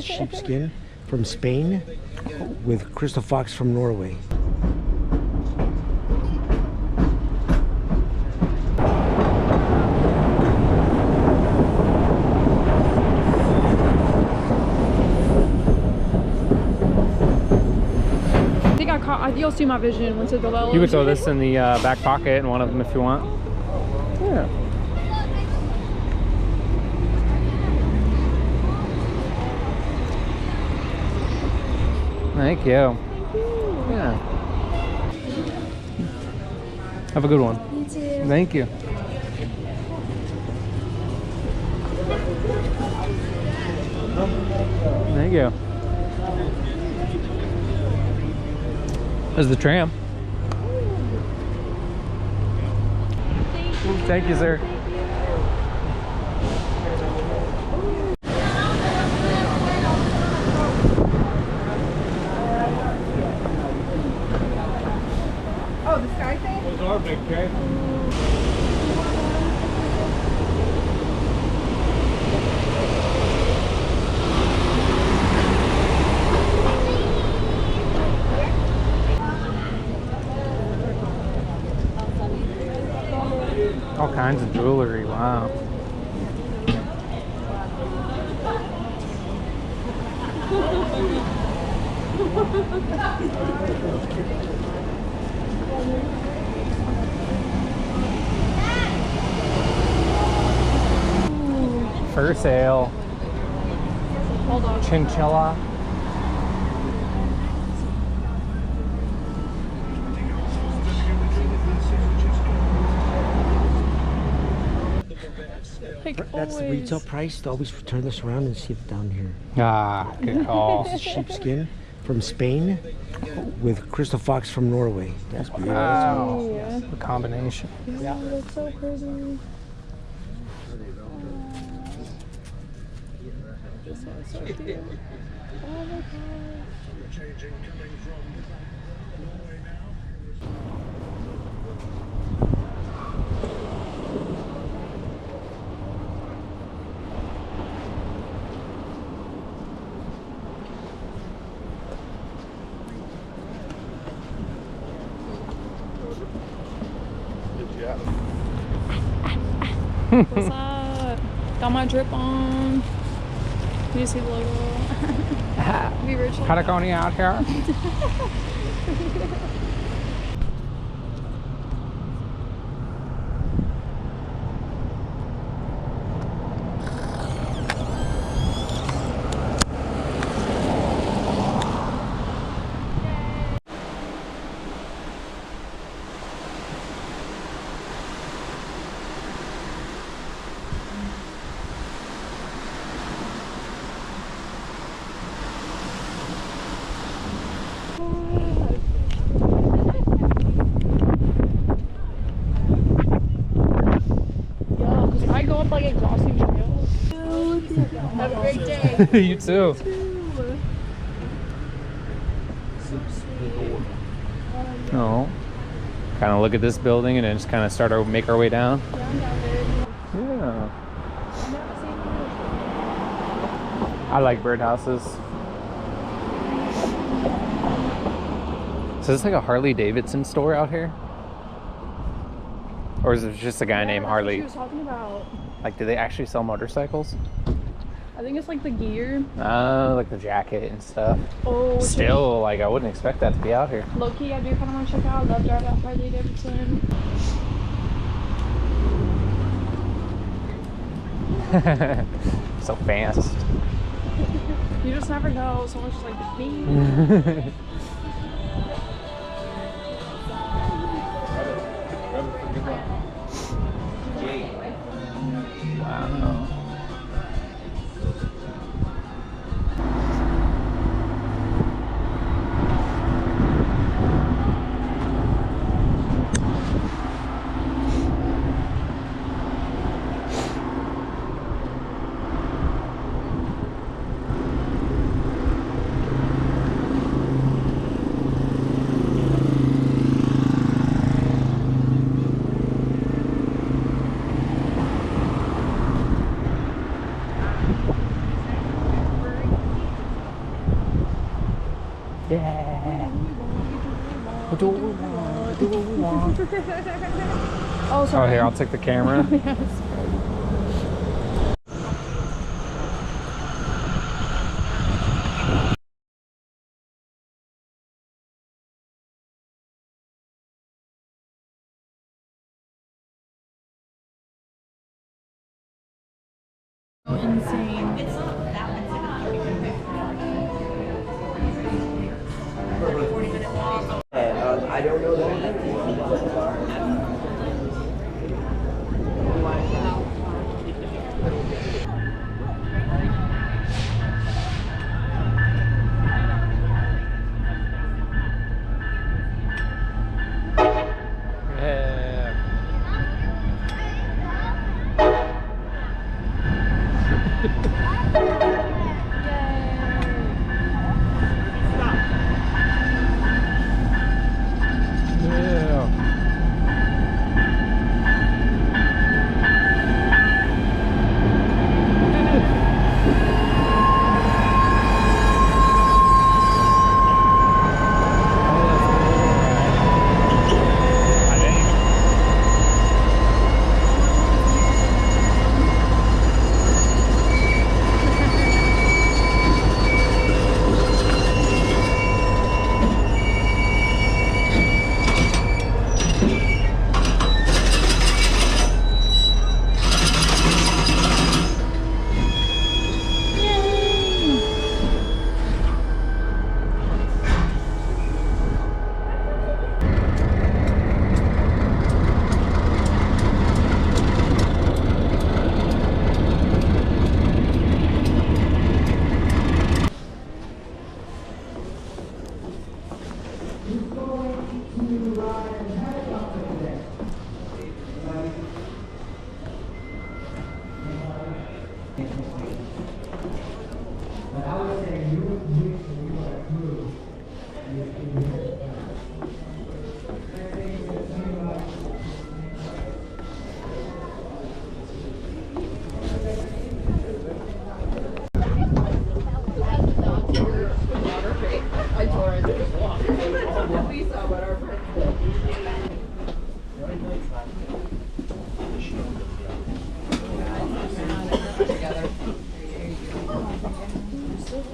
Sheepskin from Spain with crystal fox from Norway. You'll see my vision once it develops. You could throw this in the back pocket in one of them if you want. Yeah. Thank you. Yeah. Have a good one. You too. Thank you. Thank you. There's the tram. Thank you, sir. Oh, the Sky thing? Those are big, okay? All kinds of jewelry, wow. For sale. Hold on. Chinchilla. Like That's the always. retail price. Always turn this around and see it down here. Ah, good call. Sheepskin from Spain with crystal fox from Norway. That's beautiful. Wow. Yeah. The combination. Yeah, that's so pretty. This one's so cute. Oh my god. What's up? Got my drip on. You see the logo? Be rich. Patagonia out here. I go up like exhausting trails. Have a great day. You too. Oh. Kind of look at this building and then just kind of start to make our way down. Yeah. I like birdhouses. So is this like a Harley Davidson store out here? Or is it just a guy named Harley? She was talking about. Like, do they actually sell motorcycles? I think it's like the gear. Oh, like the jacket and stuff. Oh, Still, like, I wouldn't expect that to be out here. Low key, I do kind of want to check out. I love driving out Harley Davidson. So fast. You just never know. Someone's just like, me. Wow. Yeah. What do we want? What do we want? Oh, sorry. Oh, here, I'll take the camera. Yes. Insane. I don't know that. Yeah.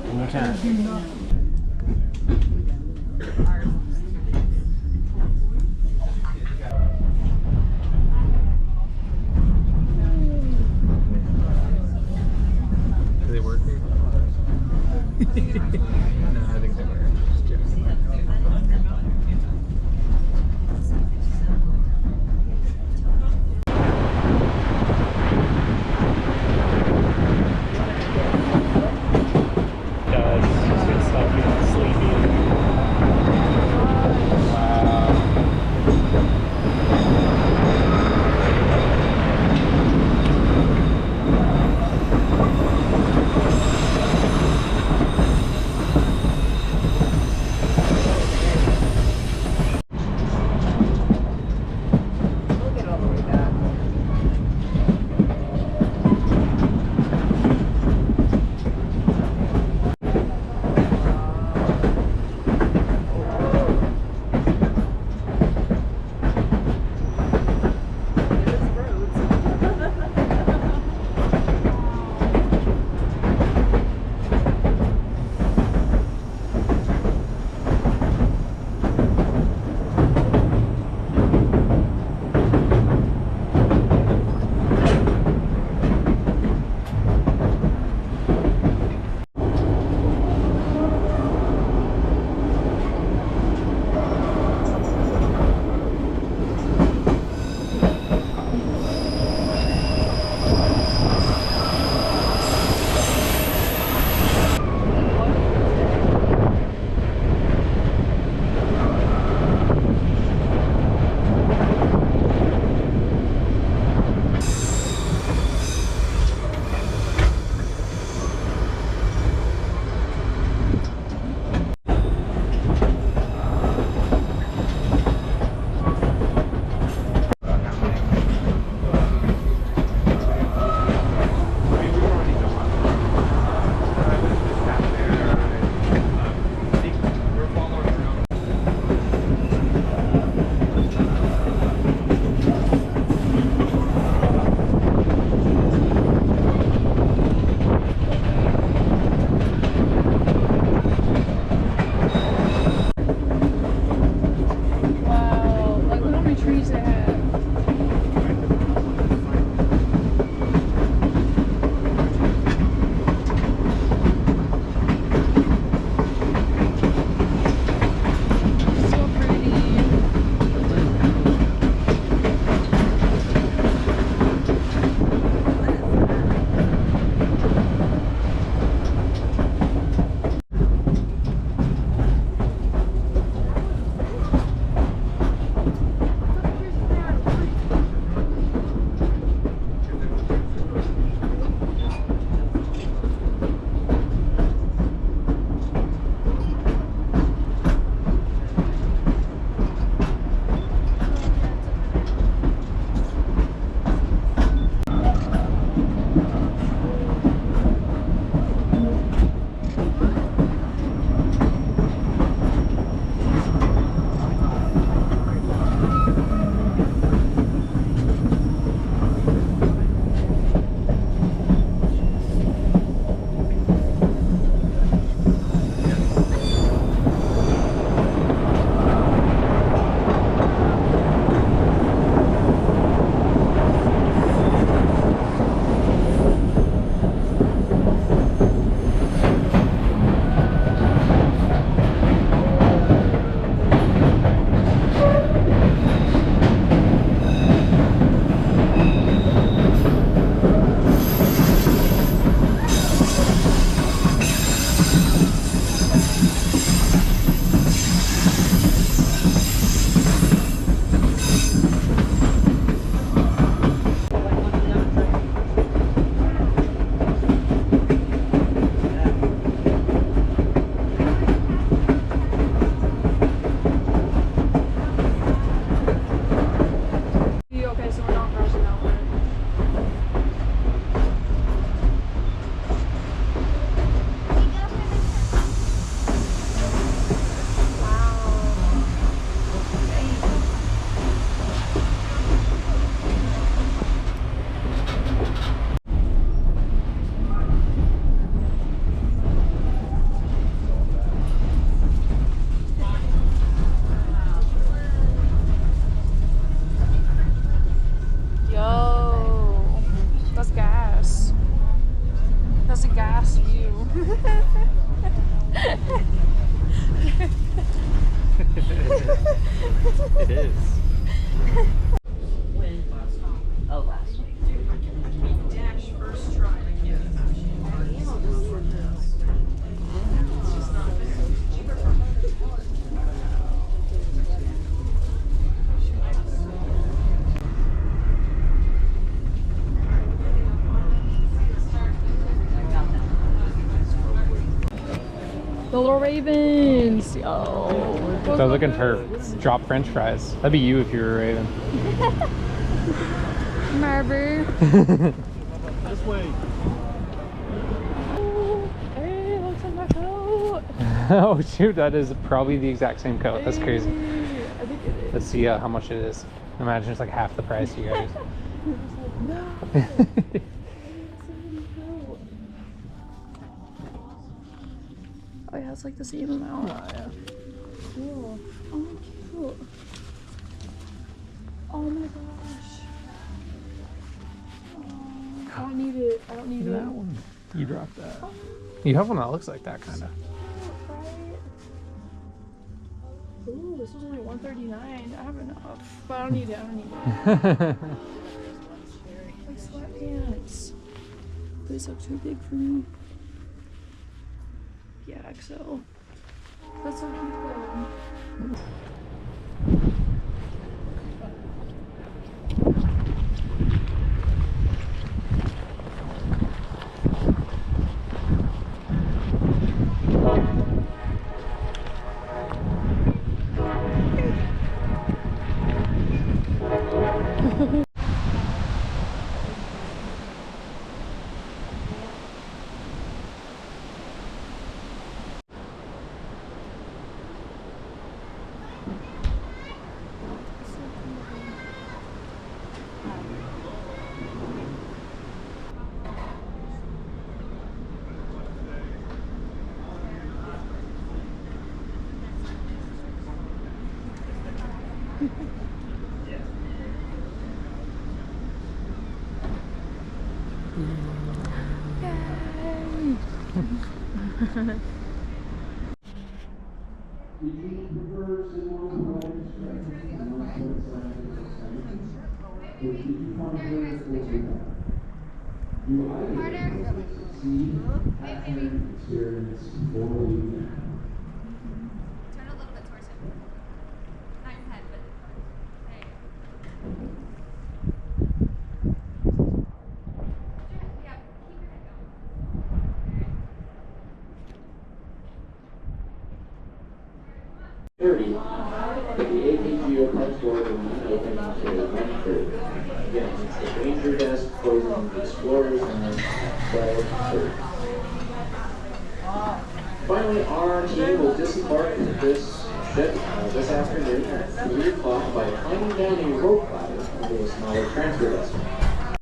One more time. Are they working? No, I think they were. Just joking. The little ravens. Yo. So I was looking for drop French fries. That'd be you if you were a raven. Marver. This way. Oh, hey, it looks like my coat. Oh shoot, that is probably the exact same coat. That's crazy. Hey, I think it is. Let's see how much it is. Imagine it's like half the price, you guys. No. Oh yeah, it's like the same amount. Oh yeah. Cool. Oh, cute. Oh my gosh. Oh, I don't need it. I don't need That it. one. You dropped that. You have one that looks like that kind of. Right? Ooh, this was only $139. I have enough, but I don't need it. I don't need it. Like sweatpants. These look too big for me. Yeah, XL. That's so cute though. Turn a little bit towards him. Not your head, but there you go. Yeah, keep your head going. 30. The APGO park store will not open until 1:30. Again, it's the ranger desk closing the explorers on 12:30. Finally, our team will disembark at this ship this afternoon at 3 o'clock by climbing down a rope ladder into a smaller transfer vessel.